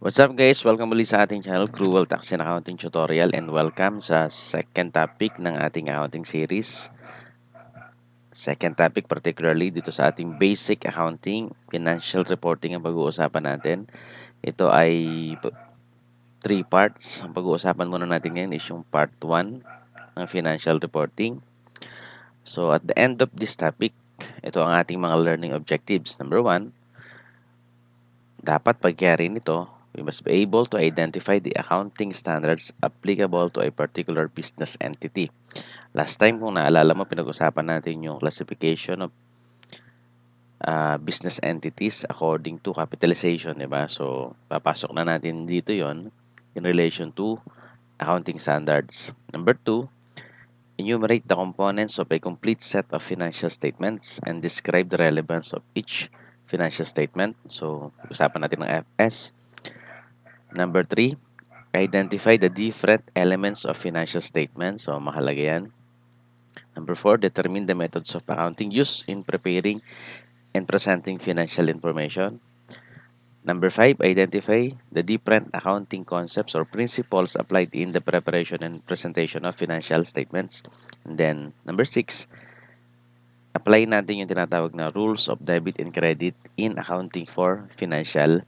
What's up guys? Welcome muli sa ating channel, Cruel Tax and Accounting Tutorial, and welcome sa second topic ng ating accounting series. Second topic particularly dito sa ating basic accounting, financial reporting ang pag-uusapan natin. Ito ay 3 parts. Ang pag-uusapan muna natin ngayon is yung part 1 ng financial reporting. So at the end of this topic, ito ang ating mga learning objectives. Number 1, dapat pagkayari nito, we must be able to identify the accounting standards applicable to a particular business entity. Last time, kung naalala mo, pinag-usapan natin yung classification of business entities according to capitalization, di ba? So, papasok na natin dito yon in relation to accounting standards. Number 2, enumerate the components of a complete set of financial statements and describe the relevance of each financial statement. So, usapan natin ng FS. Number 3, identify the different elements of financial statements. So, mahalaga yan. Number 4, determine the methods of accounting used in preparing and presenting financial information. Number 5, identify the different accounting concepts or principles applied in the preparation and presentation of financial statements. And then, number 6, apply natin yung tinatawag na rules of debit and credit in accounting for financial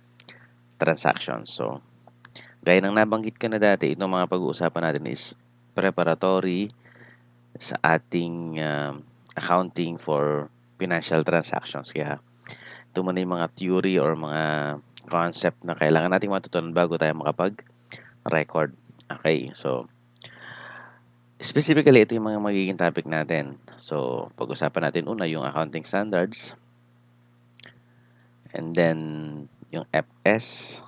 transactions. So, gaya ng nabanggit ko na dati, itong mga pag-uusapan natin is preparatory sa ating accounting for financial transactions. Kaya ito muna yung mga theory or mga concept na kailangan nating matutunan bago tayo makapag-record. Okay, so specifically, ito yung mga magiging topic natin. So, pag-usapan natin una yung accounting standards, and then yung FS.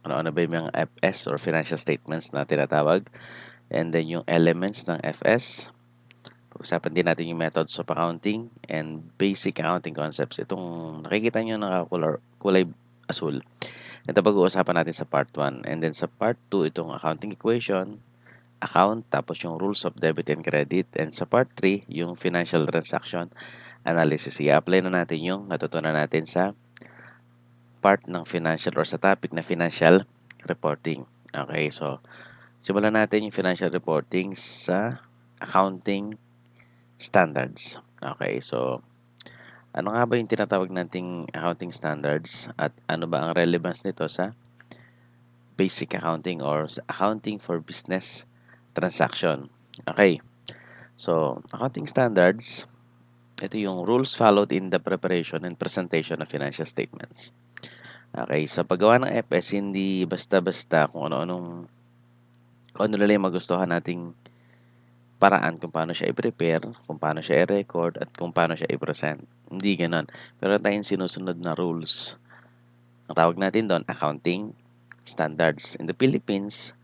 Ano-ano ba yung mga FS or financial statements na tinatawag? And then yung elements ng FS. Pag-usapan din natin yung methods of accounting and basic accounting concepts. Itong nakikita nyo na kulay asul. Ito pag-uusapan natin sa part 1. And then sa part 2, itong accounting equation, account, tapos yung rules of debit and credit. And sa part 3, yung financial transaction analysis. I-apply na natin yung natutunan natin sa part ng financial or sa topic na financial reporting. Okay, so simulan natin yung financial reporting sa accounting standards. Okay, so ano nga ba yung tinatawag nating accounting standards at ano ba ang relevance nito sa basic accounting or sa accounting for business transaction? Okay, so accounting standards, ito yung rules followed in the preparation and presentation of financial statements. Okay, sa paggawa ng FS, hindi basta-basta kung ano lang yung magustuhan nating paraan kung paano siya i-prepare, kung paano siya i-record, at kung paano siya i-present. Hindi ganon. Pero tayong sinusunod na rules. Ang tawag natin doon, accounting standards. In the Philippines,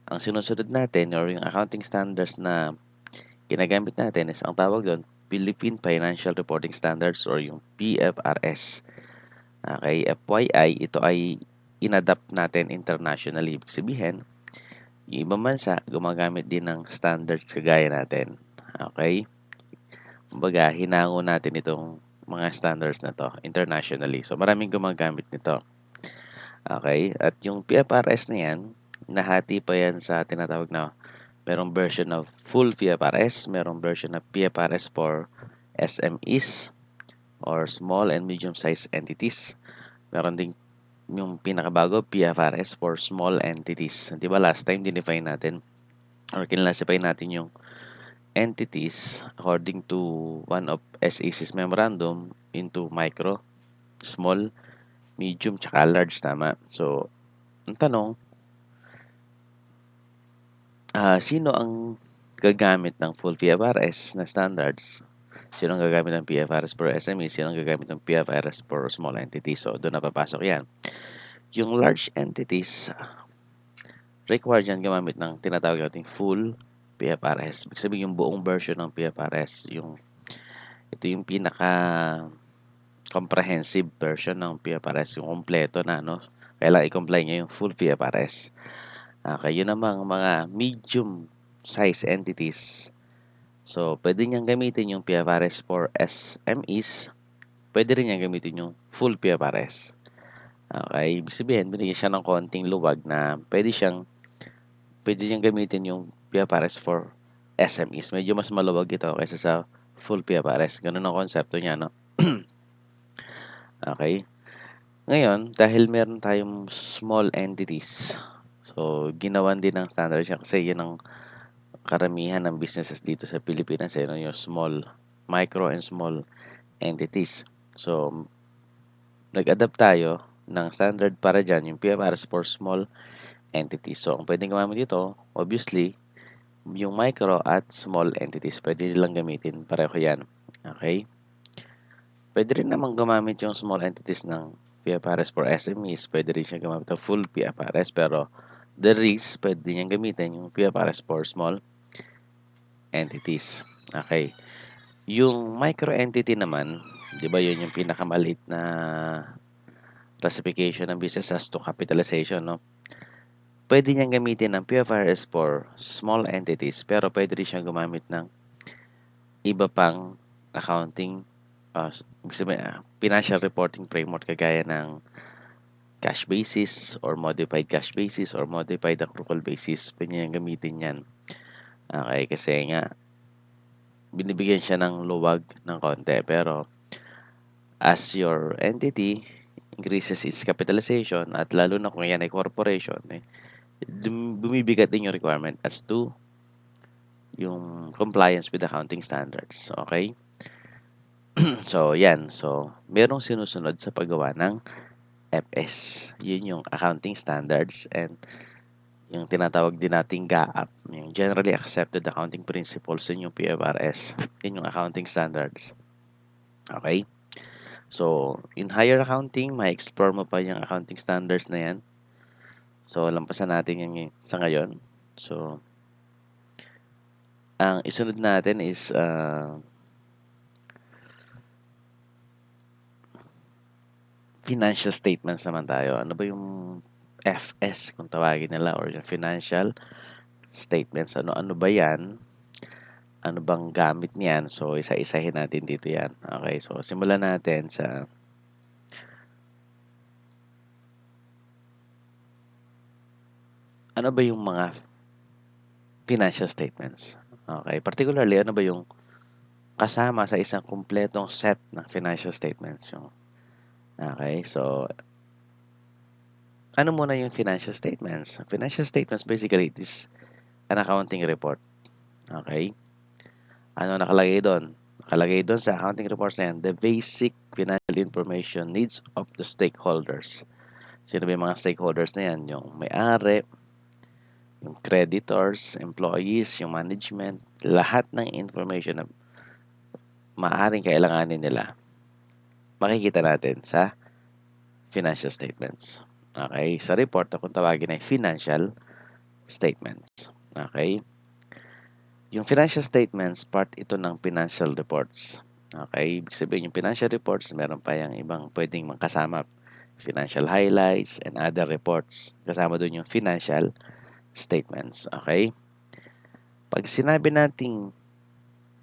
ang sinusunod natin or yung accounting standards na ginagamit natin is ang tawag doon, Philippine Financial Reporting Standards or yung PFRS. Okay, FYI, ito ay inadapt natin internationally. Ibig sabihin, yung ibang bansa, gumagamit din ng standards kagaya natin. Okay? Kumbaga, hinango natin itong mga standards na to internationally. So, maraming gumagamit nito. Okay? At yung PFRS na yan, nahati pa yan sa tinatawag na merong version of full PFRS, merong version of PFRS for SMEs or small and medium-sized entities. Meron din yung pinakabago, PFRS for small entities. Di ba last time, dinefine natin or kinlasify natin yung entities according to one of SEC's memorandum into micro, small, medium, tsaka large, tama? So, ang tanong, sino ang gagamit ng full PFRS na standards? Sino ang gagamit ng PFRS for SME? Sino ang gagamit ng PFRS for small entities? So, doon na papasok yan. Yung large entities, required yan gumamit ng tinatawag nating full PFRS. Ibig sabihin yung buong version ng PFRS. Ito yung pinaka comprehensive version ng PFRS. Yung kompleto na, no? Kailangan i-comply niya yung full PFRS. Okay, yun namang mga medium size entities. So, pwede niyang gamitin yung PFRS for SMEs. Pwede rin niyang gamitin yung full PFRS. Okay, ibig sabihin binigyan siya ng konting luwag na puwede niyang gamitin yung PIAPARES for SMEs. Medyo mas maluwag ito kaysa sa full PIAPARES, gano'n ang konsepto niya 'no. Okay. Ngayon, dahil meron tayong small entities, so ginawan din ng standard siya kasi 'yun ang karamihan ng businesses dito sa Pilipinas, eh, 'no, yung micro and small entities. So, nag-adapt tayo ng standard para diyan, yung PIAPARES for small entities. So, ang puwedeng gumamit dito, obviously, yung micro at small entities, puwede nilang gamitin, pareho 'yan, okey? Puwede rin namang gumamit yung small entities ng PIAPARES for SMEs, puwede rin siyang gumamit ng full PIAPARES, pero the REITs puwede niyang gamitin yung PIAPARES for small entities, okey. Yung micro entity naman, 'di ba 'yun yung pinakamaliit na classification ng business as to capitalization 'no? Puwede niyang gamitin ang PIAPARES for small entities, pero puwede rin siyang gumamit ng iba pang accounting, ibig sabihin, financial reporting framework kagaya ng cash basis or modified cash basis or modified accrual basis. Puwede niyang gamitin 'yan. Okey, kasi nga binibigyan siya ng luwag ng konti, pero as your entity increases its capitalization at lalo na kung yan ay corporation, eh, bumibigat din yung requirement as to yung compliance with accounting standards, okay? So, yan. So, merong sinusunod sa paggawa ng FS. Yun yung accounting standards and yung tinatawag din nating GAAP, yung Generally Accepted Accounting Principles, yun yung PFRS. Yun yung accounting standards. Okay? So, in higher accounting, ma-explore mo pa yung accounting standards na yan. So, lampasan natin yan sa ngayon. So, ang isunod natin is financial statements naman tayo. Ano ba yung FS kung tawagin nila or yung financial statements? Ano ba yan? Ano bang gamit niyan? So, isa-isahin natin dito yan. Okay, so simulan natin sa ano ba yung mga financial statements? Okay, particularly, ano ba yung kasama sa isang kumpletong set ng financial statements? Okay, so ano muna yung financial statements? Financial statements basically it is an accounting report. Okay? Ano nakalagay doon? Nakalagay doon sa accounting reports na yan, the basic financial information needs of the stakeholders. Sino ba yung mga stakeholders na yan? Yung may-ari, yung creditors, employees, yung management, lahat ng information na maaaring kailanganin nila, makikita natin sa financial statements. Okay? Sa report, kung tawagin ay financial statements. Okay? Yung financial statements, part ito ng financial reports. Okay? Ibig sabihin, yung financial reports, meron pa yung ibang pwedeng makasama. Financial highlights and other reports. Kasama doon yung financial statements. Okay? Pag sinabi nating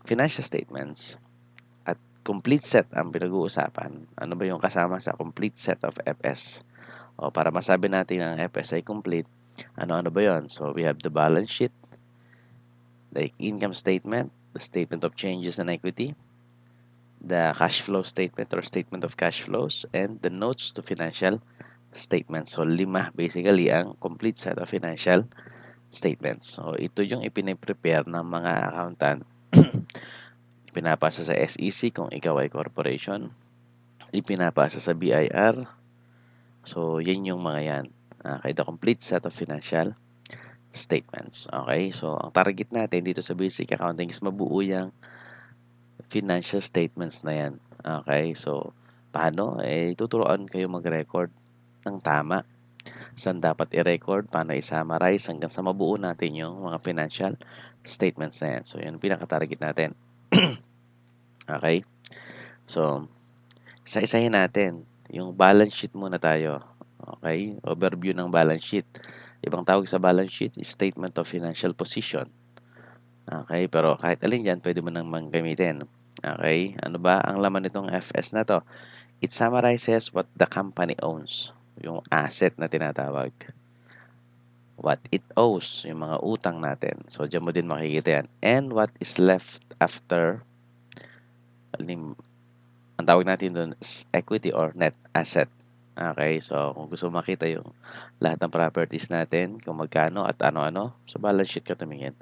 financial statements at complete set ang pinag-uusapan, ano ba yung kasama sa complete set of FS? O para masabi natin ang FS ay complete, ano-ano ba yon? So, we have the balance sheet, the income statement, the statement of changes in equity, the cash flow statement or statement of cash flows, and the notes to financial statements. So, 5 basically ang complete set of financial statements. So, ito yung ipine-prepare ng mga accountant. Ipinapasa sa SEC kung ikaw ay corporation. Ipinapasa sa BIR. So, yan yung mga yan. Okay, the complete set of financial statements. Okay, so ang target natin dito sa basic accounting is mabuo yung financial statements na yan. Okay, so paano? Tuturuan kayo mag-record ng tama. Saan dapat i-record, paano i-summarize hanggang sa mabuo natin yung mga financial statements na yan. So, yun ang pinaka-target natin. Okay? So, isa-isahin natin. Yung balance sheet muna tayo. Okay? Overview ng balance sheet. Ibang tawag sa balance sheet is statement of financial position. Okay? Pero kahit alin dyan, pwede mo nang gamitin. Okay? Ano ba ang laman nitong FS na to? It summarizes what the company owns. yung asset na tinatawag. What it owes, yung mga utang natin. So, dyan mo din makikita yan. And what is left after, ang tawag natin doon is equity or net asset. Okay, so kung gusto mo makita yung lahat ng properties natin, kung magkano at ano-ano, sa balance sheet ka tumingin.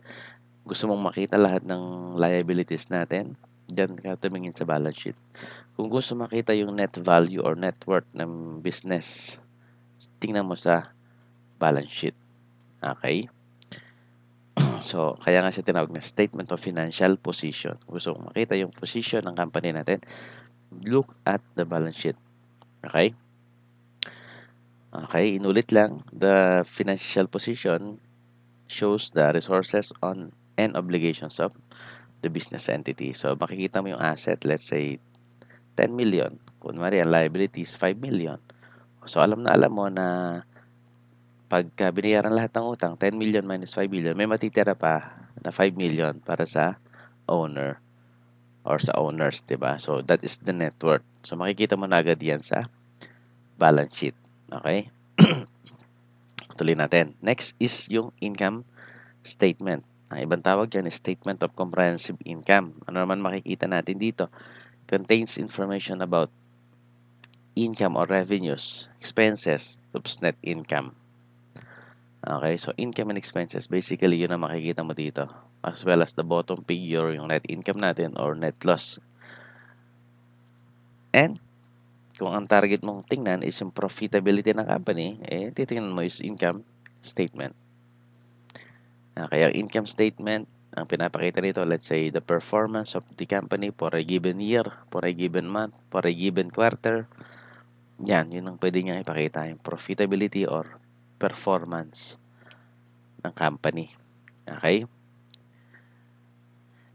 Gusto mong makita lahat ng liabilities natin, dyan ka tumingin sa balance sheet. Kung gusto makita yung net value or net worth ng business, tingnan mo sa balance sheet. Okay? So, kaya nga siya tinawag na statement of financial position. Gusto mong makita yung position ng company natin, look at the balance sheet. Okay? Okay, inulit lang. The financial position shows the resources on and obligations of the business entity. So, makikita mo yung asset, let's say 10 million. Kunwari, ang liabilities 5 million. So, alam na alam mo na pagka binayaran lahat ng utang, 10 million minus 5 million, may matitira pa na 5 million para sa owner or sa owners, 'di ba? So, that is the net worth. So, makikita mo na agad yan sa balance sheet. Okay? Tuloy natin. Next is yung income statement. Ang ibang tawag dyan is Statement of Comprehensive Income. Ano naman makikita natin dito? Contains information about income or revenues, expenses, tapos net income. Okay, so income and expenses, basically yun ang makikita mo dito. As well as the bottom figure, yung net income natin or net loss. And kung ang target mong tingnan is yung profitability ng company, titingnan mo is income statement. Kaya income statement, ang pinapakita nito, let's say, the performance of the company for a given year, for a given month, for a given quarter. Yan, yun ang pwede niyang ipakita, yung profitability or performance ng company. Okay?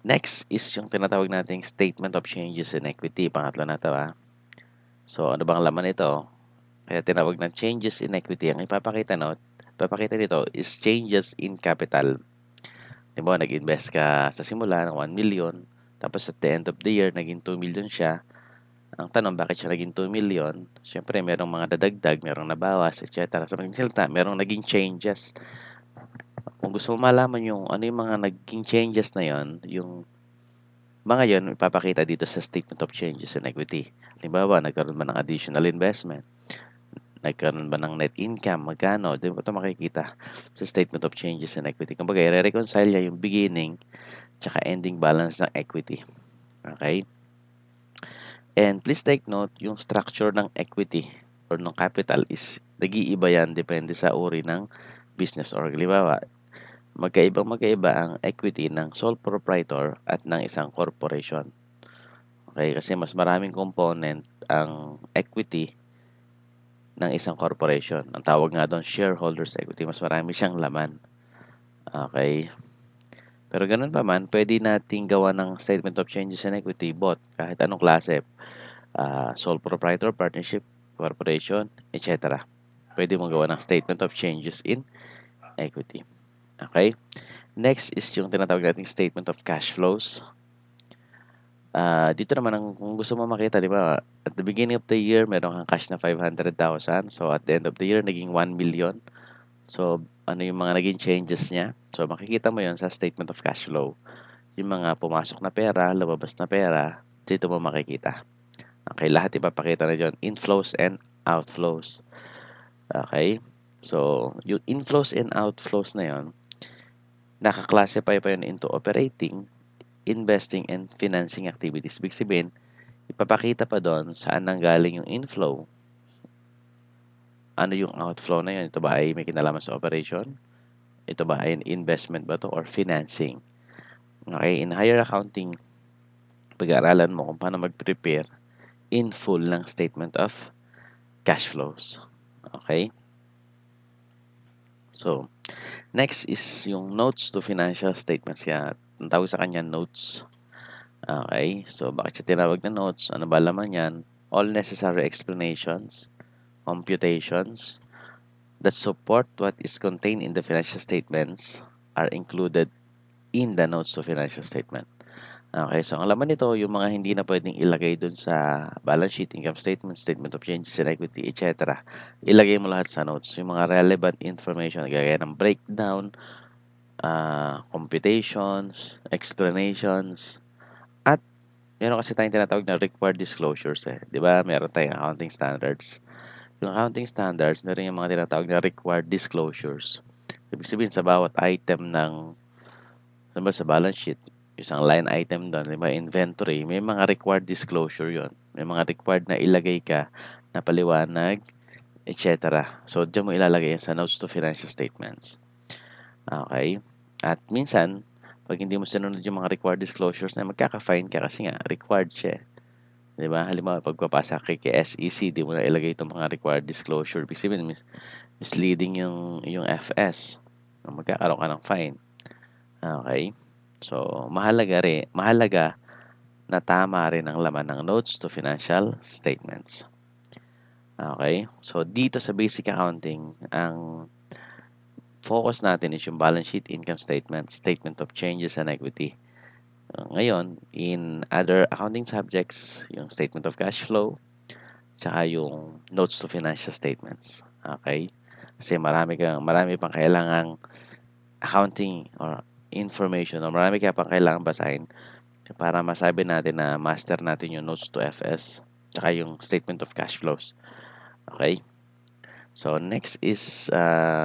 Next is yung tinatawag nating statement of changes in equity. Pangatlo na ito, So, ano bang laman ito? Kaya tinawag na changes in equity. Ang ipapakita nito is changes in capital. Diba, nag-invest ka sa simula ng 1 million, tapos at the end of the year, naging 2 million siya. Ang tanong, bakit siya naging 2 million? Siyempre, merong mga dadagdag, merong nabawas, etc. Sa mga salita, merong naging changes. Kung gusto mo malaman yung ano yung mga naging changes na yon, yung mga yon ipapakita dito sa Statement of Changes in Equity. Halimbawa, nagkaroon ba ng additional investment? Nagkaroon ba ng net income? Magkano? Di ba ito makikita sa Statement of Changes in Equity? Kumbaga, i-reconcile niya yung beginning tsaka ending balance ng equity. Okay? And please take note, yung structure ng equity or ng capital is nag-iiba yan depende sa uri ng business or halimbawa, magkaiba ang equity ng sole proprietor at ng isang corporation. Okay? Kasi mas maraming component ang equity ng isang corporation. Ang tawag nga doon, shareholders equity. Mas marami siyang laman. Okay? Pero ganun pa man, pwede nating gawa ng statement of changes in equity both kahit anong klase. Sole proprietor, partnership, corporation, etc. Pwede mong gawa ng statement of changes in equity. Okay? Next is yung tinatawag nating statement of cash flows. Dito naman, kung gusto mo makita, di ba, at the beginning of the year, meron kang cash na 500,000. So, at the end of the year, naging 1 million. So, ano yung mga naging changes niya? So, makikita mo yon sa statement of cash flow. Yung mga pumasok na pera, lumabas na pera, dito mo makikita. Okay, lahat ipapakita na dyan. Inflows and outflows. Okay? So, yung inflows and outflows na yon, naka-classify pa yun into operating, investing, and financing activities. Ibig sabihin, ipapakita pa doon saan nanggaling yung inflow. Ano yung outflow na yun? Ito ba ay may kinalaman sa operation? Ito ba ay investment ba to or financing? Okay, in higher accounting, pag-aaralan mo kung paano mag-prepare in full ng statement of cash flows. Okay? So, next is yung notes to financial statements. Yan, ang tawag sa kanya notes. Okay? So, bakit siya tinawag na notes? Ano ba laman yan? All necessary explanations, computations that support what is contained in the financial statements are included in the notes to financial statement. Okay, so ang laman nito yung mga hindi na puwedeng ilagay dun sa balance sheet, income statement, statement of changes in equity, et cetera. Ilagay mo lahat sa notes, yung mga relevant information gaya ng breakdown, computations, explanations, at meron kasi tayong tinatawag na required disclosures, eh, 'di ba? Meron tayong accounting standards. Yung accounting standards, meron yung mga tinatawag na required disclosures. Ibig sabihin sa bawat item ng sa balance sheet, isang line item do'n, 'di ba, inventory, may mga required disclosure 'yon. May mga required na ilagay ka na paliwanag, et cetera. So, diyan mo ilalagay 'yan sa notes to financial statements. Okay. At minsan, 'pag hindi mo sinunod yung mga required disclosures na magkaka-fine ka kasi nga required siya, eh, 'di ba? Halimbawa, pagpapasa ka kay SEC, 'di mo na ilagay itong mga required disclosure, ibig sabihin misleading yung FS, magkakaroon ka ng fine. Okay. So, mahalaga na tama rin ang laman ng notes to financial statements. Okay. So, dito sa basic accounting, ang focus natin is yung balance sheet, income statement, statement of changes and equity. Ngayon, in other accounting subjects, yung statement of cash flow, tsaka yung notes to financial statements. Okay. Kasi marami pang kailangang accounting or information, o marami ka pang kailangang basahin para masabi natin na master natin yung notes to FS tsaka yung statement of cash flows. Okay? So, next is,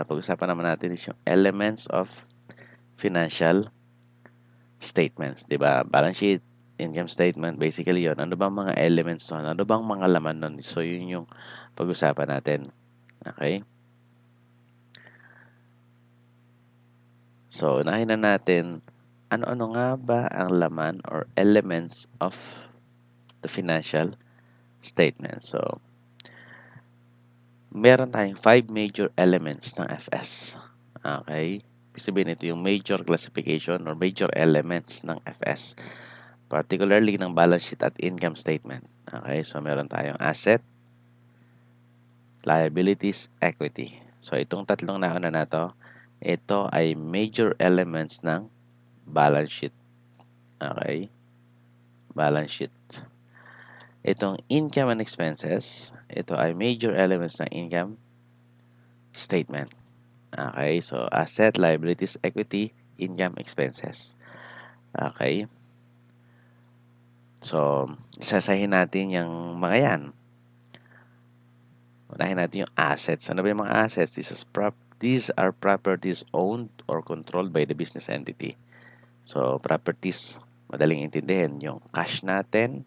pag-usapan naman natin is yung elements of financial statements. 'Di ba? Balance sheet, income statement, basically yon. Ano bang mga elements nun? Ano bang mga laman nun? So, yun yung pag-usapan natin. Okay? So, unahin na natin, ano-ano nga ba ang laman or elements of the financial statement? So, meron tayong 5 major elements ng FS. Okay? Ibig sabihin ito yung major classification or major elements ng FS. Particularly ng balance sheet at income statement. Okay? So, meron tayong asset, liabilities, equity. So, itong tatlong nauna na to, ito ay major elements ng balance sheet. Okay? Balance sheet. Itong income and expenses, ito ay major elements ng income statement. Okay? So, asset, liabilities, equity, income, expenses. Okay? So, isasahin natin yung mga yan. Unahin natin yung assets. Ano ba yung mga assets? These are properties owned or controlled by the business entity. So, properties, madaling intindihin, yung cash natin,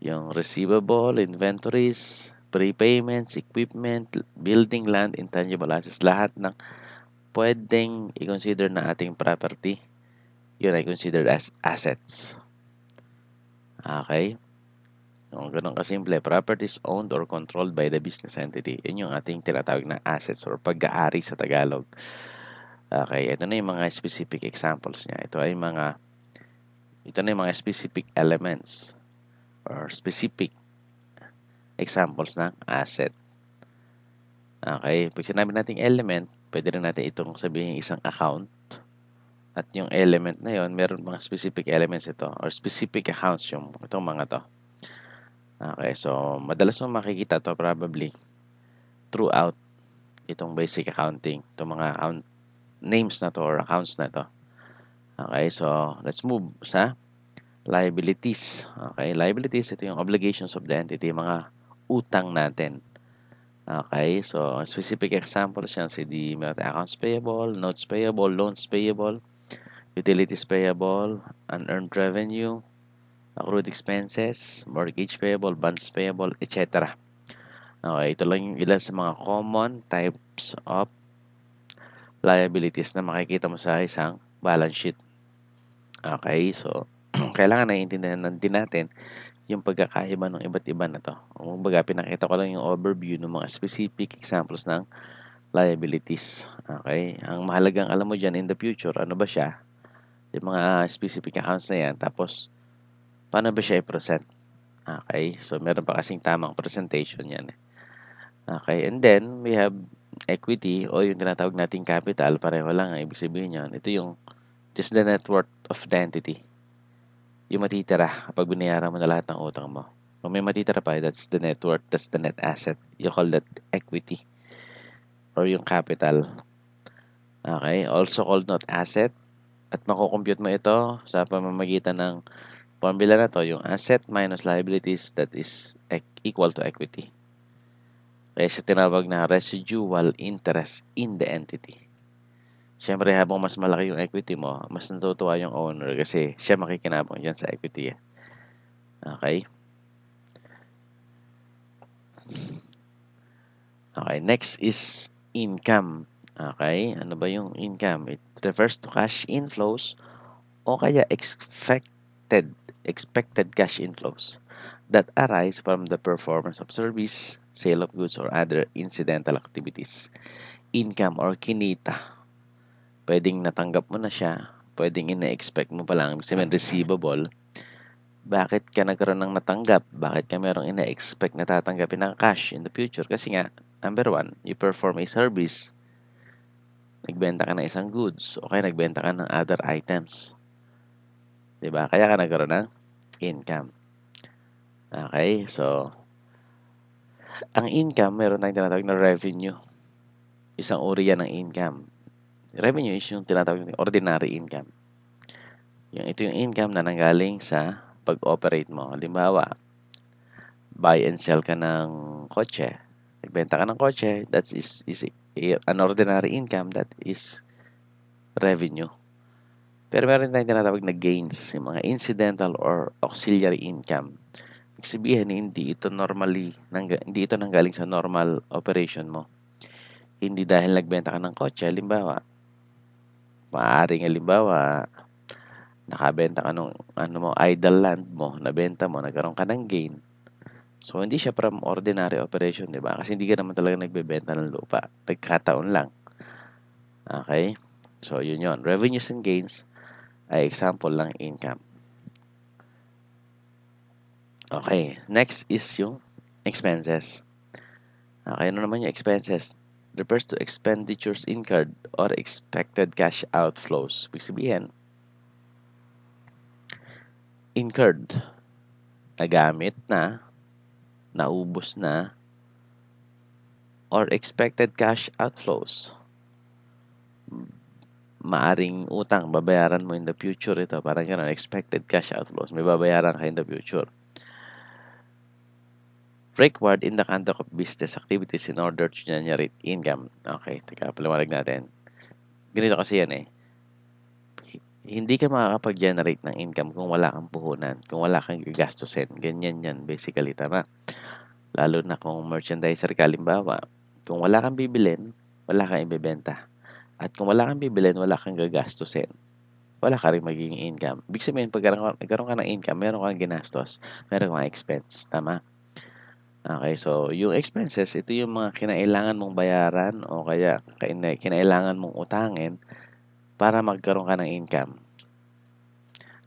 yung receivable, inventories, prepayments, equipment, building, land, intangible assets, lahat ng pwedeng i-consider na ating property, yun ay considered as assets. Okay? Yung ganun kasimple, properties owned or controlled by the business entity. Yun yung ating tinatawag na assets or pag-aari sa Tagalog. Okay, ito na yung mga specific examples niya. Ito na yung mga specific elements or specific examples ng asset. Okay, pag sinabi nating element, pwede rin natin itong sabihin isang account. At yung element na yon, meron mga specific elements ito or specific accounts yung itong mga to. Okay, so madalas mo makikita to probably throughout itong basic accounting, itong mga account names na to or accounts na to. Okay, so let's move sa liabilities. Okay, liabilities, ito yung obligations of the entity, mga utang natin. Okay, so specific example siya si meron accounts payable, notes payable, loans payable, utilities payable, unearned revenue, accrued expenses, mortgage payable, bonds payable, etc. Okay, ito lang yung ilan sa mga common types of liabilities na makikita mo sa isang balance sheet. Okay, so kailangan naiintindihan din natin yung pagkakaiba ng iba't iba na to. Kumbaga, pinakita ko lang yung overview ng mga specific examples ng liabilities. Okay, ang mahalagang alam mo dyan in the future, ano ba siya? Yung mga specific accounts na yan, tapos paano ba siya i-present? Okay, so meron pa kasing tamang presentation yan. Okay, and then we have equity o yung tinatawag nating capital, pareho lang ang ibig sabihin yan. Ito yung just the net worth of the entity. yung matitira kapag binayaran mo na lahat ng utang mo. Kung may matitira pa, that's the net worth, that's the net asset. You call that equity or yung capital. Okay? Also called not asset. At makukompute mo ito sa pamamagitan ng formula na to, yung asset minus liabilities, that is equal to equity. Kaya siya tinawag na residual interest in the entity. Siyempre, habang mas malaki yung equity mo, mas natutuwa yung owner kasi siya makikinabang dyan sa equity. Okay? Okay, next is income. Okay, ano ba yung income? It refers to cash inflows o kaya expected cash inflows that arise from the performance of service, sale of goods, or other incidental activities. Income or kinita. Pwedeng natanggap mo na siya, pwedeng ina-expect mo pa lang, sabihin receivable. Bakit ka nagkaroon ng natanggap? Bakit ka merong ina-expect na tatanggapin ng cash in the future? Kasi nga, number one, you perform a service. Nagbenta ka ng isang goods o kaya nagbenta ka ng other items. Diba? Kaya ka nagkaroon ng income. Okay? So, ang income, meron tayong tinatawag na revenue. Isang uri yan ng income. Revenue is yung tinatawag na ordinary income. Ito yung income na nanggaling sa pag-operate mo. Halimbawa, buy and sell ka ng kotse. Nagbenta ka ng kotse, that is an ordinary income, that is revenue. Pero meron tayong tinatawag na gains, yung mga incidental or auxiliary income. Ibig sabihin, hindi ito nanggaling sa normal operation mo. Hindi dahil nagbenta ka ng kotse, halimbawa, nakabenta ka ng idle land mo, nabenta mo, nagkaroon ka ng gain. So, hindi siya from ordinary operation, di ba? Kasi hindi ka naman talaga nagbebenta ng lupa. Nagkataon lang. Okay? So, yun. Revenues and gains ay example ng income. Okay. Next is yung expenses. Okay, ano naman yung expenses? Refers to expenditures incurred or expected cash outflows. Ibig sabihin, incurred, nagamit na, naubos na, or expected cash outflows. Maaring utang, babayaran mo in the future ito. Parang gano'n, expected cash outflows. May babayaran ka in the future. Required in the conduct of business activities in order to generate income. Okay, teka, paliwanag natin. Ganito kasi yan eh. Hindi ka makakapag-generate ng income kung wala kang puhunan, kung wala kang gagastusin. Ganyan yan, basically, tama? Lalo na kung merchandiser ka, halimbawa, kung wala kang bibilin, wala kang ibebenta. At kung wala kang bibilin, wala kang gagastusin. Wala ka rin magiging income. Ibig sabihin, pag nagkaroon ka ng income, meron kang ginastos, meron kang expense. Tama? Okay, so yung expenses, ito yung mga kinailangan mong bayaran o kaya kinailangan mong utangin para magkaroon ka ng income.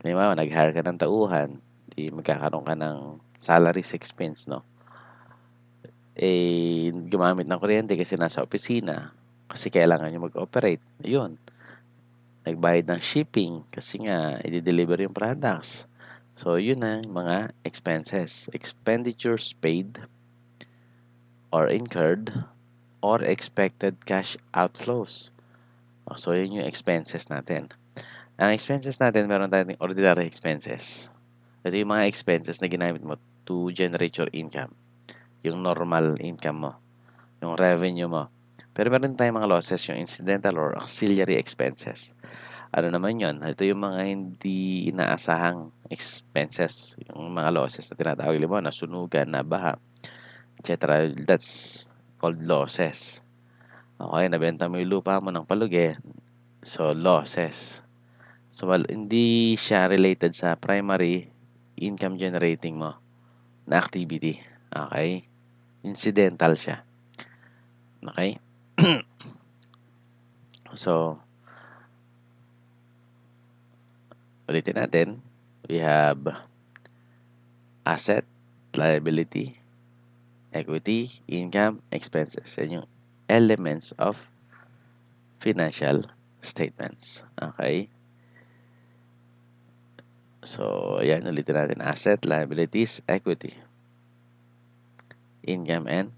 Halimbawa, nag-hire ka ng tauhan, di magkakaroon ka ng salaries expense, no? Gumamit ng kuryente kasi nasa opisina, kasi kailangan nyo mag-operate. Ayun. Nagbayad ng shipping kasi nga i-deliver yung products. So, yun na mga expenses. Expenditures paid or incurred or expected cash outflows. So, yun yung expenses natin. Ang expenses natin, meron tayong ordinary expenses. Ito yung mga expenses na ginamit mo to generate your income. Yung normal income mo. Yung revenue mo. Pero meron tayong mga losses, yung incidental or auxiliary expenses. Ano naman yon? Ito yung mga hindi inaasahang expenses. Yung mga losses na tinatawag, na sunugan, na baha, etc. That's called losses. Okay, nabenta mo yung lupa mo ng palugi. So, losses. So, hindi siya related sa primary income generating mo na activity. Okay? Incidental siya. Okay? So, ulitin natin. We have asset, liability, equity, income, expenses. Yan yung elements of financial statements. Okay? So, ayan, ulitin natin. Asset, liabilities, equity, income, and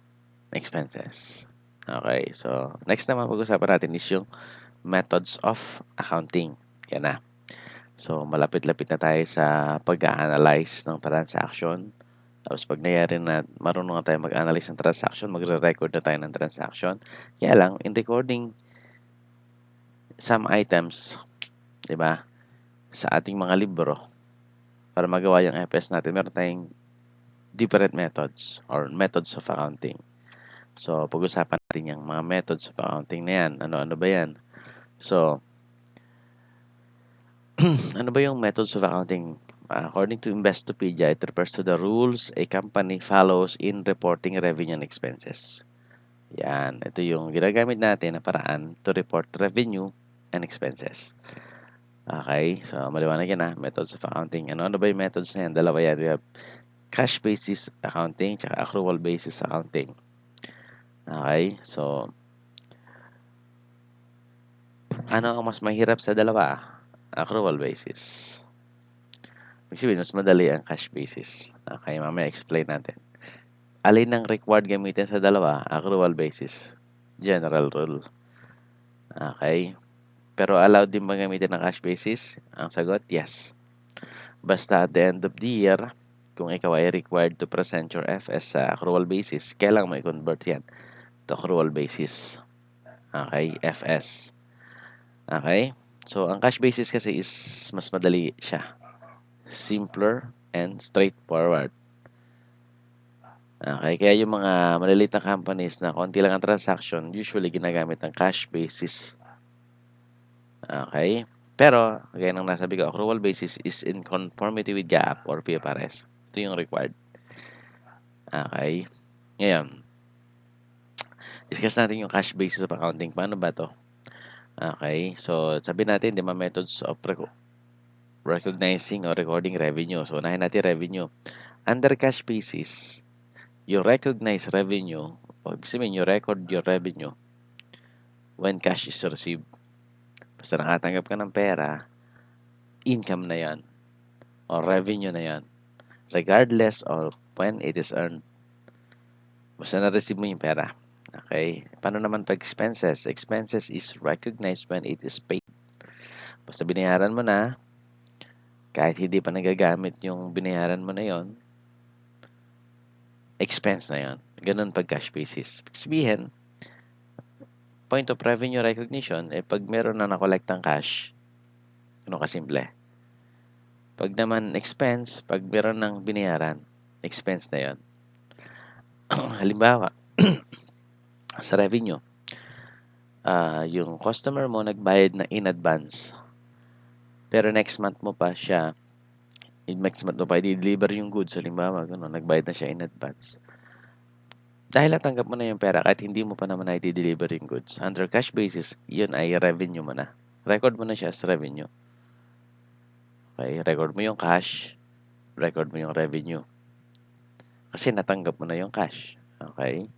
expenses. Okay, so next naman pag-usapan natin is yung methods of accounting. Yan na. So, malapit-lapit na tayo sa pag-a-analyze ng transaction. Tapos pag nangyari na marunong na tayo mag-analyze ng transaction, magre-record na tayo ng transaction. Kaya lang, in recording some items, di ba, sa ating mga libro, para magawa yung FS natin, meron tayong different methods or methods of accounting. So, pag-usapan natin yung mga methods of accounting na yan. Ano-ano ba yan? So, ano ba yung methods of accounting? According to Investopedia, it refers to the rules a company follows in reporting revenue and expenses. Yan. Ito yung ginagamit natin na paraan to report revenue and expenses. Okay. So, maliwanag yan ha. Methods of accounting. Ano ba yung methods na yan? Dalawa yan. We have cash basis accounting tsaka accrual basis accounting. Okay. So, ano ang mas mahirap sa dalawa? Accrual basis. Ibig sabihin, mas madali ang cash basis. Okay. Mamaya explain natin. Alin ang required gamitin sa dalawa? Accrual basis. General rule. Okay. Pero allowed din ba gamitin ng cash basis? Ang sagot, yes. Basta at the end of the year, kung ikaw ay required to present your FS sa accrual basis, kailangan mo i-convert yan to accrual basis. Okay, FS. Okay? So, ang cash basis kasi is mas madali siya. Simpler and straightforward. Okay, kaya yung mga maliliit na companies na konti lang ang transaction, usually ginagamit ng cash basis. Okay? Pero, gaya ng nasabi ko, accrual basis is in conformity with GAAP or PFRS. Ito yung required. Okay? Ngayon, discuss natin yung cash basis of accounting. Paano ba to? Okay? So, sabi natin, di ba, methods of recognizing or recording revenue. So, unahin natin revenue. Under cash basis, you recognize revenue, o ibig sabihin, you record your revenue when cash is received. Basta nakatanggap ka ng pera, income na yan, or revenue na yan, regardless of when it is earned. Basta na-receive mo yung pera. Okay? Paano naman pag expenses? Expenses is recognized when it is paid. Basta binayaran mo na, kahit hindi pa nagagamit yung binayaran mo na yon, expense na yon. Ganun pag cash basis. Sabihin, point of revenue recognition, pag meron na nakolektang cash, ano kasimple. Pag naman expense, pag meron ng binayaran, expense na yon. Halimbawa, sa revenue, yung customer mo nagbayad na in advance. Pero next month mo pa siya, next month mo pa i-deliver yung goods. Halimbawa, nagbayad na siya in advance. Dahil natanggap mo na yung pera kahit hindi mo pa naman na i-deliver yung goods. Under cash basis, yun ay revenue mo na. Record mo na siya as revenue. Okay, record mo yung cash, record mo yung revenue. Kasi natanggap mo na yung cash. Okay?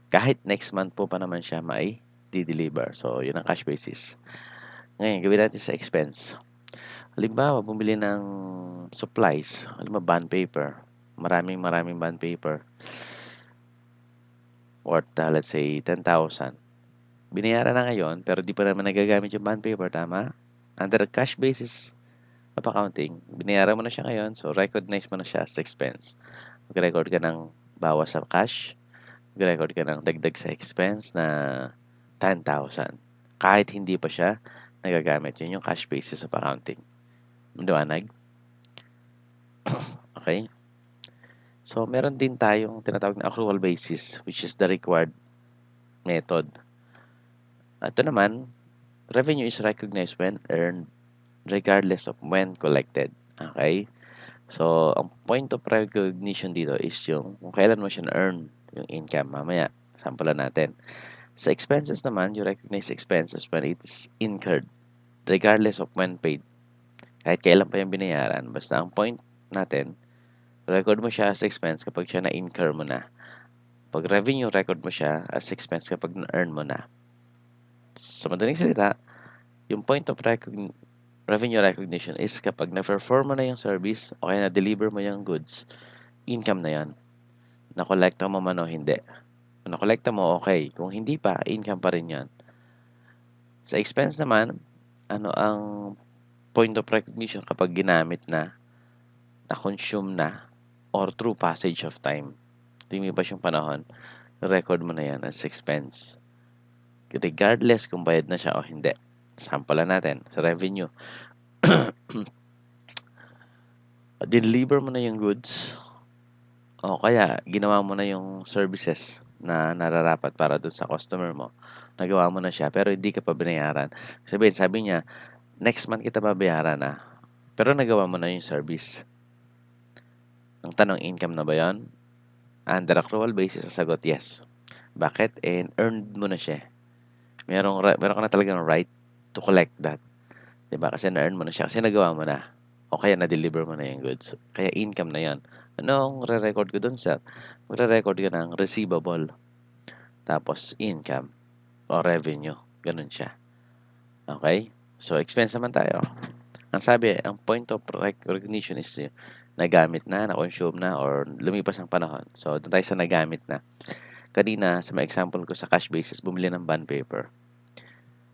Kahit next month po pa naman siya mai-deliver. So, yun ang cash basis. Ngayon, gawin natin sa expense. Halimbawa, bumili ng supplies. Halimbawa, bond paper. Maraming bond paper. Worth, let's say, 10,000. Binayaran na ngayon, pero di pa naman nagagamit yung bond paper, tama? Under cash basis of accounting, binayaran mo na siya ngayon, so recognize mo na siya as expense. Mag-record ka ng bawas sa cash, mag-record ka ng dagdag sa expense na 10,000. Kahit hindi pa siya nagagamit. Yun yung cash basis of accounting. Maliwanag? Okay? So, meron din tayong tinatawag na accrual basis, which is the required method. Ito naman, revenue is recognized when earned regardless of when collected. Okay? So, ang point of recognition dito is yung kung kailan mo siya na-earn yung income. Mamaya, sampulan natin. Sa expenses naman, you recognize expenses when it is incurred regardless of when paid. Kahit kailan pa yung binayaran. Basta ang point natin, record mo siya as expense kapag siya na-incur mo na. Pag revenue, record mo siya as expense kapag na-earn mo na. Sa madaling salita, yung point of revenue recognition is kapag na-perform mo na yung service o kaya na-deliver mo yung goods, income na yan. Na-collecta mo man o hindi. Kung na-collecta mo, okay. Kung hindi pa, income pa rin yan. Sa expense naman, ano ang point of recognition kapag ginamit na, na-consume na, or through passage of time. Lumipas yung panahon, record mo na yan as expense. Regardless kung bayad na siya o hindi. Sample natin sa revenue. Deliver mo na yung goods o kaya ginawa mo na yung services na nararapat para dun sa customer mo. Nagawa mo na siya pero hindi ka pa binayaran. Sabi niya, next month kita babayaran na. Pero nagawa mo na yung service. Ang tanong, income na ba yun? Under accrual basis, sagot yes. Bakit? Earned mo na siya. Meron ka na talagang right to collect that. Diba? Kasi na-earn mo na siya. Kasi nagawa mo na. O kaya na-deliver mo na yung goods. Kaya income na yon. Anong re-record ko dun, sir? Magre-record ko ng receivable. Tapos income o revenue. Ganun siya. Okay? So, expense naman tayo. Ang sabi, ang point of recognition is nagamit na, na-consume na, or lumipas ang panahon. So, doon tayo sa nagamit na. Kanina, sa mga example ko sa cash basis, bumili ng bond paper.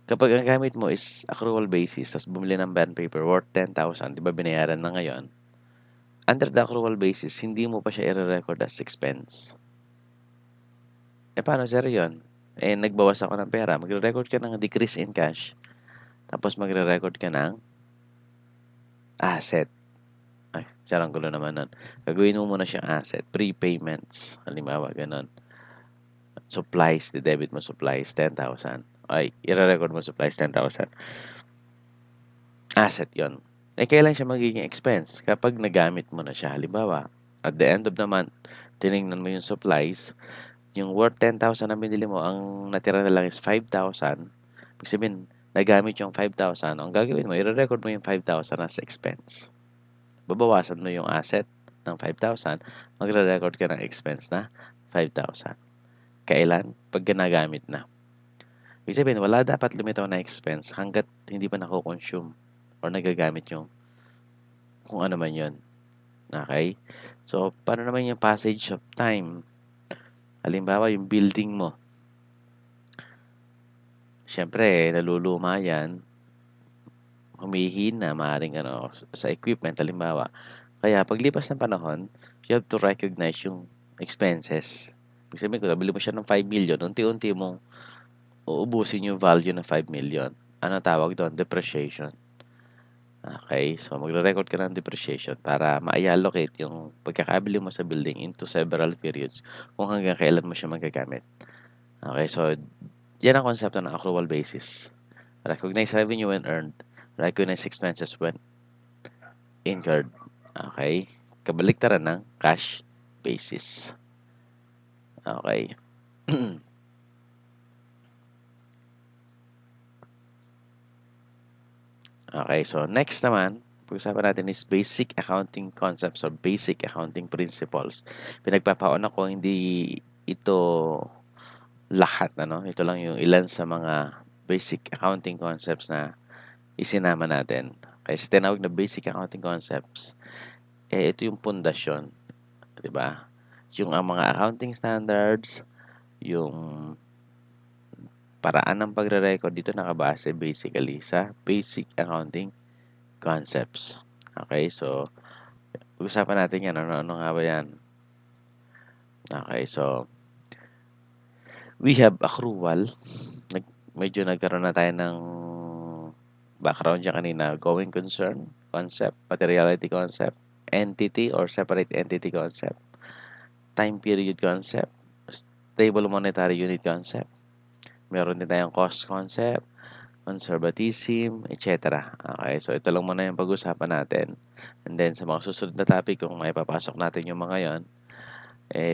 Kapag ang gamit mo is accrual basis, tapos bumili ng bond paper worth 10,000, di ba binayaran na ngayon? Under the accrual basis, hindi mo pa siya i-record as expense. Paano sir yun? Nagbawas ako ng pera. Magre-record ka ng decrease in cash. Tapos magre-record ka ng asset. Ay, sarang gulo naman nun. Gagawin mo muna siyang asset. Prepayments. Halimbawa, ganun. Supplies. Debit mo supplies, 10,000. Ay, i-record mo supplies, 10,000. Asset yon. Kailan siya magiging expense? Kapag nagamit mo na siya. Halimbawa, at the end of the month, tinignan mo yung supplies, yung worth 10,000 na binili mo, ang natira na lang is 5,000. Ibig sabihin, nagamit yung 5,000. Ang gagawin mo, i-record mo yung 5,000 as expense. Babawasan mo yung asset ng 5,000, magre-record ka ng expense na 5,000. Kailan? Pag ginagamit na. Ibig sabihin, wala dapat lumitaw na expense hanggat hindi pa nako-consume or nagagamit yung kung ano man yun. Okay? So, paano naman yung passage of time? Halimbawa, yung building mo. Siyempre, naluluma yan. Humihina, maaaring sa equipment, halimbawa. Kaya, paglipas ng panahon, you have to recognize yung expenses. Ibig sabihin, kung nabili mo siya ng 5 million, unti-unti mong uubusin yung value ng 5 million. Ano tawag doon? Depreciation. Okay, so magre-record ka ng depreciation para ma-allocate yung pagkakabili mo sa building into several periods kung hanggang kailan mo siya magagamit. Okay, so yan ang konsepto ng accrual basis. Recognize revenue when earned, recognize expenses when incurred. Okay, kabaliktaran ng cash basis. Okay. Okay, so next naman, pag-usapan natin is basic accounting concepts or basic accounting principles. Pinagpapaon ako, hindi ito lahat, ito lang yung ilan sa mga basic accounting concepts na isinama natin. Kasi tinawag na basic accounting concepts, ito yung pundasyon, di ba? Yung ang mga accounting standards, yung paraan ng pagre-record dito nakabase basically sa basic accounting concepts. Okay, so pag-usapan natin yan. Ano nga ba yan? Okay, so we have accrual. Medyo nagkaroon na tayo ng background dyan kanina. Going concern concept, materiality concept, entity or separate entity concept, time period concept, stable monetary unit concept. Meron din tayong cost concept, conservatism, etc. Okay, so ito lang muna yung pag-usapan natin. And then, sa mga susunod na topic, kung may papasok natin yung mga yon,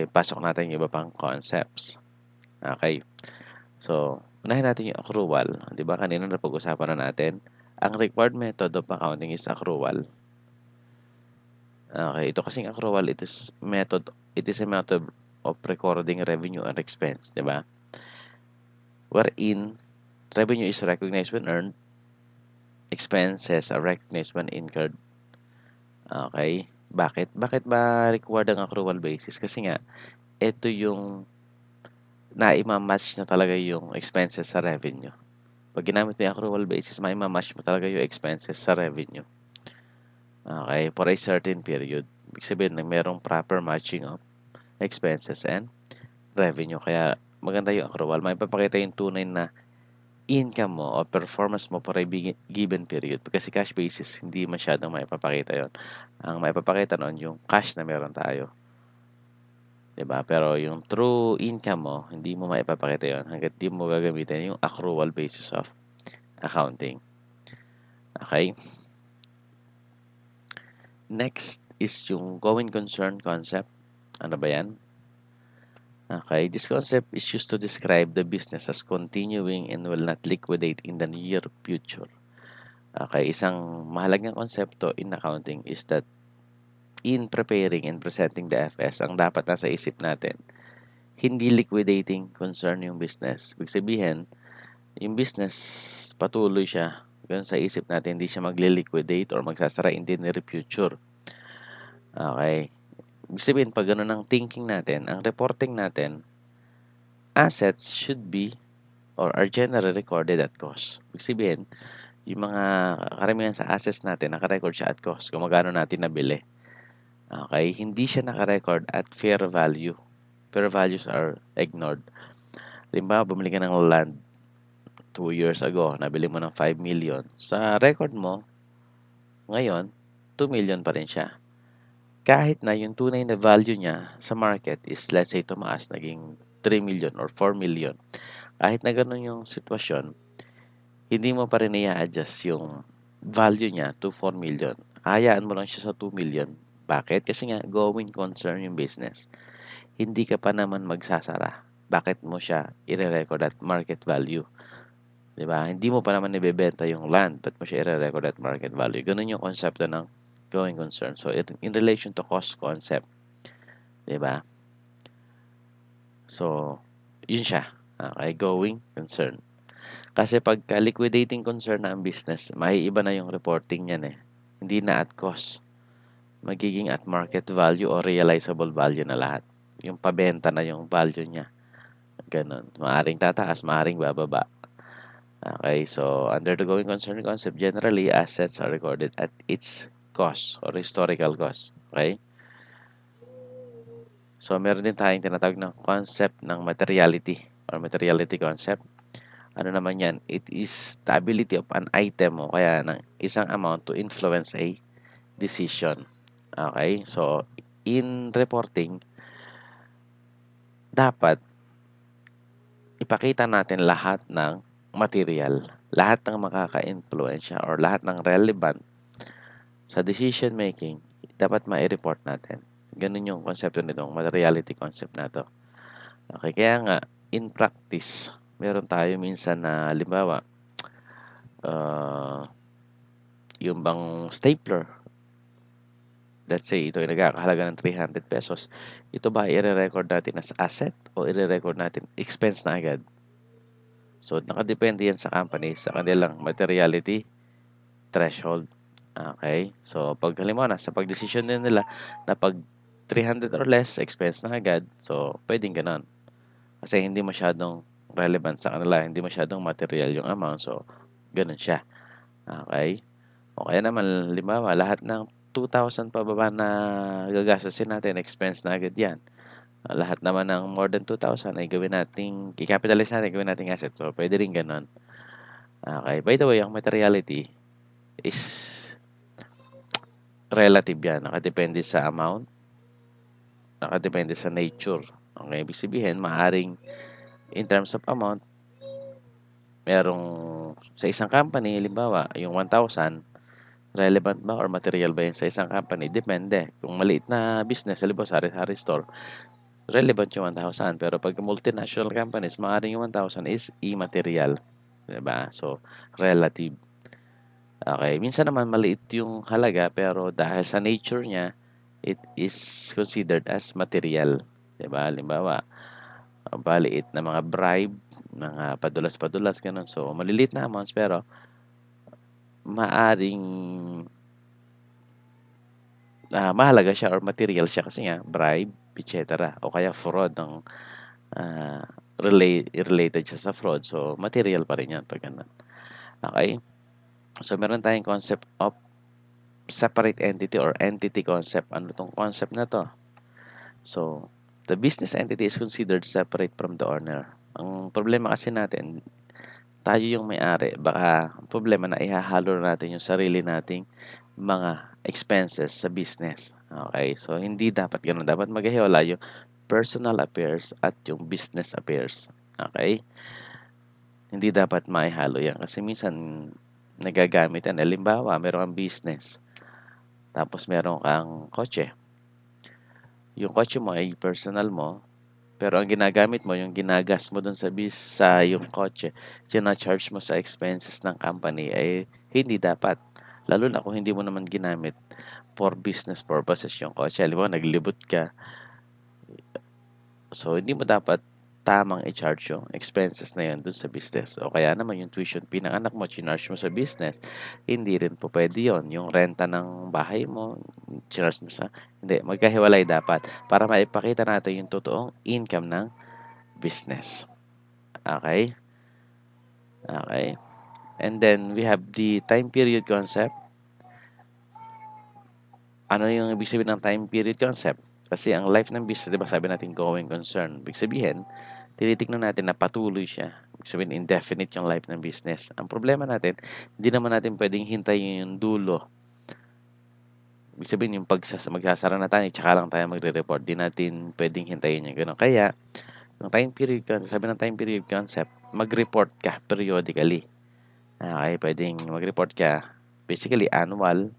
pasok natin yung iba pang concepts. Okay, so, unahin natin yung accrual. Di ba, kanina na pag-usapan na natin. Ang required method of accounting is accrual. Okay, ito kasing accrual, it is a method of recording revenue and expense, di ba? Wherein, revenue is recognized when earned, expenses are recognized when incurred. Okay? Bakit? Bakit ba required ang accrual basis? Kasi nga, ito yung naima-match na talaga yung expenses sa revenue. Pag ginamit mo yung accrual basis, maima-match mo talaga yung expenses sa revenue. Okay? For a certain period. Ibig sabihin na merong proper matching of expenses and revenue. Kaya maganda yung accrual. Maipapakita yung tunay na income mo o performance mo for a given period. Kasi cash basis, hindi masyadong maipapakita yon. Ang maipapakita noon yung cash na meron tayo. 'Di ba? Pero yung true income mo, hindi mo maipapakita yon hangga't di mo gagamitin yung accrual basis of accounting. Okay? Next is yung going concern concept. Ano ba yan? Okay, this concept is used to describe the business as continuing and will not liquidate in the near future. Okay, isang mahalagang konsepto in accounting is that in preparing and presenting the FS, ang dapat nasa isip natin, hindi liquidating concern yung business. Ibig sabihin, yung business, patuloy siya. Ganun sa isip natin, hindi siya magle-liquidate or magsasara in the near future. Okay. Ibig sabihin, pag ganun ang thinking natin, ang reporting natin, assets should be or are generally recorded at cost. Ibig sabihin, yung mga karamihan sa assets natin, nakarecord siya at cost kung magkano natin nabili. Okay? Hindi siya nakarecord at fair value. Fair values are ignored. Halimbawa, bumili ka ng land 2 years ago, nabili mo ng 5 million. Sa record mo, ngayon, 2 million pa rin siya. Kahit na yung tunay na value niya sa market is, let's say, tumaas, naging 3 million or 4 million. Kahit na ganun yung sitwasyon, hindi mo pa rin i-adjust yung value niya to 4 million. Hayaan mo lang siya sa 2 million. Bakit? Kasi nga, going concern yung business. Hindi ka pa naman magsasara. Bakit mo siya i-record at market value? 'Di ba? Hindi mo pa naman ibebenta yung land, ba't mo siya i-record at market value? Ganun yung konsepto ng going concern. So, in relation to cost concept, 'di ba? So, yun siya. Okay, going concern. Kasi pagka liquidating concern na ang business, maiiba na yung reporting niyan eh. Hindi na at cost. Magiging at market value o realizable value na lahat. Yung pabenta na yung value niya. Ganun. Maaring tataas, maaring bababa. Okay, so under the going concern concept, generally assets are recorded at its cost or historical cost. Okay? So meron din tayong tinatawag na concept ng materiality or materiality concept. Ano naman yan? It is the ability of an item o kaya ng isang amount to influence a decision. Okay? So, in reporting, dapat ipakita natin lahat ng material, lahat ng makaka-influensya or lahat ng relevant sa decision making, dapat mai-report natin. Ganun yung konsepto nitong materiality concept na to. Okay, kaya nga, in practice, meron tayo minsan na, halimbawa, uh, yung bang stapler, let's say, ito ay nagkakahalaga ng 300 pesos. Ito ba i-record natin as asset o i-record natin expense na agad? So, nakadepende yan sa company, sa kanilang materiality threshold. Okay? So, pag halimbawa sa pag-decision din nila na pag 300 or less, expense na agad. So, pwedeng ganon. Kasi hindi masyadong relevant sa kanila, hindi masyadong material yung amount. So, ganon siya. Okay? O kaya naman, halimbawa, lahat ng 2,000 pababa na gagastusin natin, expense na agad yan. Lahat naman ng more than 2,000 ay gawin nating, i-capitalize natin, gawin nating asset. So, pwede rin ganon. Okay? By the way, ang materiality is relative yan. Nakadepende sa amount, nakadepende sa nature. Okay, ibig sabihin, maaring in terms of amount, merong sa isang company, halimbawa, yung 1,000, relevant ba or material ba yan sa isang company? Depende. Kung maliit na business, halimbawa sari-sari store, relevant yung 1,000. Pero pag multinational companies, maaring yung 1,000 is immaterial. Diba? So, relative. Okay, minsan naman maliit yung halaga pero dahil sa nature niya, it is considered as material. 'Di ba? Halimbawa, maliit na mga bribe, mga padulas-padulas ganun. So, maliliit na amounts pero maaring mahalaga siya or material siya kasi nga bribe, etc. O kaya fraud ng ah, related siya sa fraud. So, material pa rin yan pag ganun. Okay? So, meron tayong concept of separate entity or entity concept. Ano tong concept na to? So, the business entity is considered separate from the owner. Ang problema kasi natin, tayo yung may-ari. Baka ang problema na ihahalo natin yung sarili nating mga expenses sa business. Okay? So, hindi dapat ganun. Dapat maghiwala yung personal affairs at yung business affairs. Okay? Hindi dapat maihalo yan. Kasi minsan, nagagamit yan. Halimbawa, meron kang business. Tapos meron kang kotse. Yung kotse mo ay personal mo. Pero ang ginagamit mo, yung ginagas mo dun sa yung kotse, charge mo sa expenses ng company ay hindi dapat. Lalo na kung hindi mo naman ginamit for business purposes yung kotse. Halimbawa, naglibot ka. So, hindi mo dapat tamang i-charge yung expenses na yun dun sa business. O kaya naman yung tuition fee ng anak mo, chinarge mo sa business, hindi rin po pwede yun. Yung renta ng bahay mo, chinarge mo sa... Hindi, magkahiwalay dapat para maipakita natin yung totoong income ng business. Okay? Okay. And then, we have the time period concept. Ano yung ibig sabihin ng time period concept? Kasi ang life ng business, di ba sabi natin going concern. Ibig sabihin, tinitignan natin na patuloy siya. Ibig sabihin, indefinite yung life ng business. Ang problema natin, hindi naman natin pwedeng hintayin yung dulo. Ibig sabihin, yung magsasara na tayo, tsaka lang tayo magre-report. Di natin pwedeng hintayin yung gano'n. Kaya, yung time period concept, sabi ng time period concept, mag-report ka periodically. Okay, pwedeng mag-report ka basically annual,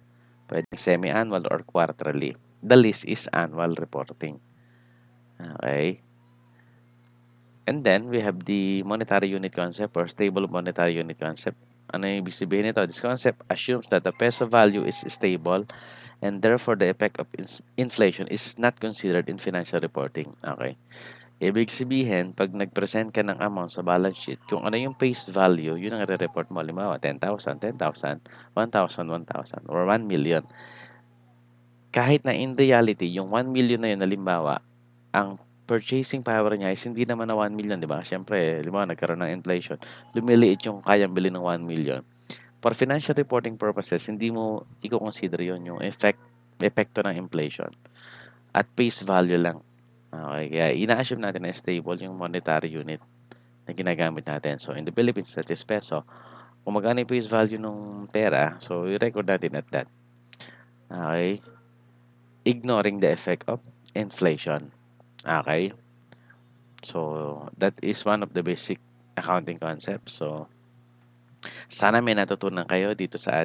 pwedeng semi-annual or quarterly. The list is annual reporting. Okay. And then, we have the monetary unit concept or stable monetary unit concept. Ano yung ibig sabihin nito? This concept assumes that the peso value is stable and therefore the effect of inflation is not considered in financial reporting. Okay. Ibig sabihin, pag nag-present ka ng amount sa balance sheet, kung ano yung face value, yun ang re-report mo. Halimbawa, 10,000, 10,000, 1,000, 1,000, or 1 million. Kahit na in reality, yung 1 million na yun, halimbawa, ang purchasing power niya is hindi naman na 1 million, di ba? Siyempre, halimbawa, nagkaroon ng inflation, lumiliit yung kayang bili ng 1 million. For financial reporting purposes, hindi mo i-consider yun yung epekto ng inflation. At face value lang. Okay, kaya ina-assume natin na stable yung monetary unit na ginagamit natin. So, in the Philippines, that is peso. Kung magkano yung face value ng pera, so i-record natin at that. Okay? Ignoring the effect of inflation. Okay? So, that is one of the basic accounting concepts. So, sana may natutunan kayo dito sa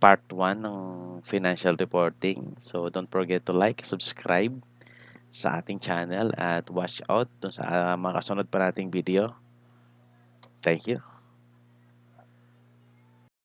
part 1 ng financial reporting. So, don't forget to like, subscribe sa ating channel at watch out dun sa mga kasunod pa nating video. Thank you.